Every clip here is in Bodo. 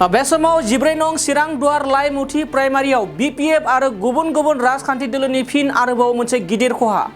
बे समाव 14 नं चिरां दुवार लाइमुथि प्राइमारियाव बीपीएफ आरो गुबुन गुबुन राजखान्थि दोलोनि फिन आरोबाव मोनसे गिदिर खहा।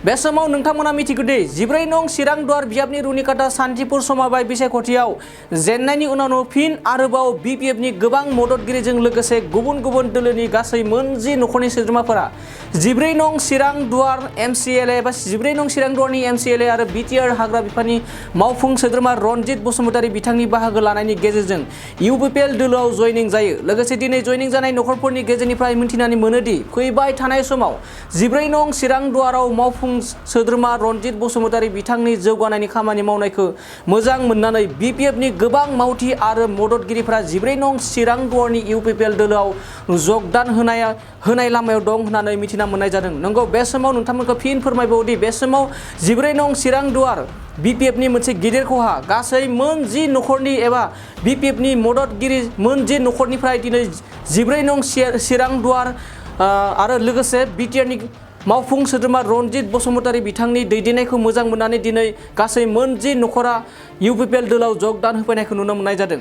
बे समाव नोंथांमोना मिथिगौ दि 14 नं चिरां दुवार बियाबनि रुनिकाटा सान्तिपुर समाबाय बिसायख'थियाव जेननायनि उनावनो फिन आरोबाव बीपीएफनि गोबां मददगिरिजों लोगोसे गुबुन गुबुन दोलोनि गासै मोनजि नखरनि सोद्रोमाफोरा 14 नं चिरां दुवार एमसीएलए एबा 14 नं चिरां दुवारनि एमसीएलए आरो बिटिआर हाग्रा बिफाननि मावफुं सोद्रोमा रनजित बसुमतारी बिथांनि बाहागो लानायनि गेजेरजों यूपीपीएल दोलोआव जयनिं जायो। लोगोसे दिनै जयनिं जानाय नखरफोरनि गेजेरनिफ्राय मिन्थिनानै मोनोदि फैबाय थानाय समाव 14 नं चिरां दुवाराव मावफुं सोद्रोमा रनजित बसुमतारी बिथांनि जौगानायनि खामानि मावनायखौ मोजां मोननानै बीपीएफनि गोबां मावथि आरो मददगिरिफोरा 14 नं चिरां दुवारनि यूपीपीएल दोलोआव जगदान होनाय लामायाव दं होननानै मिथिना मोननाय जादों। नंगौ, बे समाव नोंथांमोनखौ फिन फोरमायबावदि बे समाव 14 नं चिरां दुवार बीपीएफनि मोनसे गिदिर खहा। गासै मोनजि नखरनि एबा बीपीएफनि मददगिरि मोनजि नखरनिफ्राय दिनै 14 नं चिरां दुवार आरो लोगोसे बिटिआरनि मावफुं सोद्रोमा रनजित बसुमतारी बिथांनि दैदेननायखौ मोजां मोननानै दिनै गासै मोनजि नखरा यूपीपीएल दोलोआव जगदान होफैनायखौ नुनो मोननाय जादों।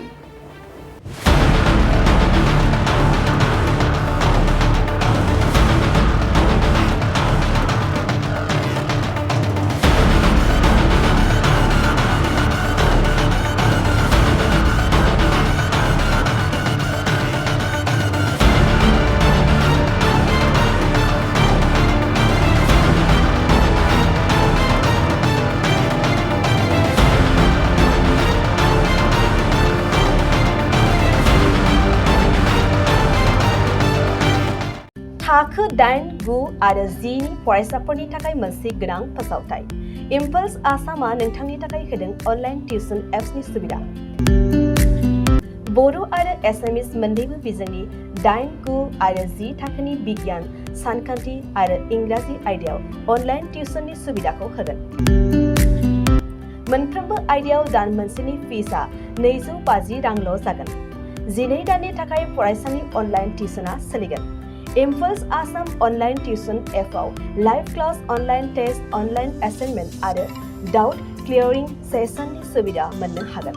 थाखो 8, 9 आरो 10 नि फरायसाफोरनि थाखाय मोनसे गोनां फोसावथाय। इम्पल्स आसामआ नोंथांनि थाखाय होदों अनलाइन टिउसन एप्सनि सुबिदा। बर' आरो एसामिस मोन्नैबो बिजोंनि 8, 9 आरो 10 थाखोनि बिगियान, सानखान्थि आरो इंराजि आयदायाव अनलाइन टिउसननि सुबिदाखौ होगोन। मोनफ्रोमबो आयदायाव दान मोनसेनि फिसआ 250 रांल' जागोन। 12 दाननि थाखाय फरायसानि अनलाइन टिउसनआ सोलिगोन। इम्पल्स आसाम अनलाइन टिउसन एपआव live class, online test, online assignment आरो डाउट क्लियरिं सेसननि सुबिदा मोननो हागोन।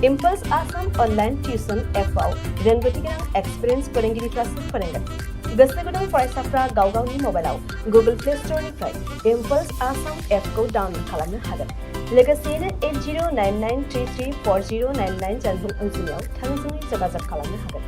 इम्पल्स आसाम अनलाइन टिउसन एपआव रोंगौथि गोनां एक्सपिरियेन्स फोरोंगिरिफ्रासो फोरोंगोन। गोसो गुदुं फरायसाफ्रा गाव गावनि मबाइलाव गुगल प्ले स्ट'रनिफ्राय इम्पल्स आसाम एपखौ डाउनल'ड खालामनो हागोन। लोगोसेयैनो 8099334099 जानबुं अनजिमायाव थोंजोङै जगाजग खालामनो हागोन।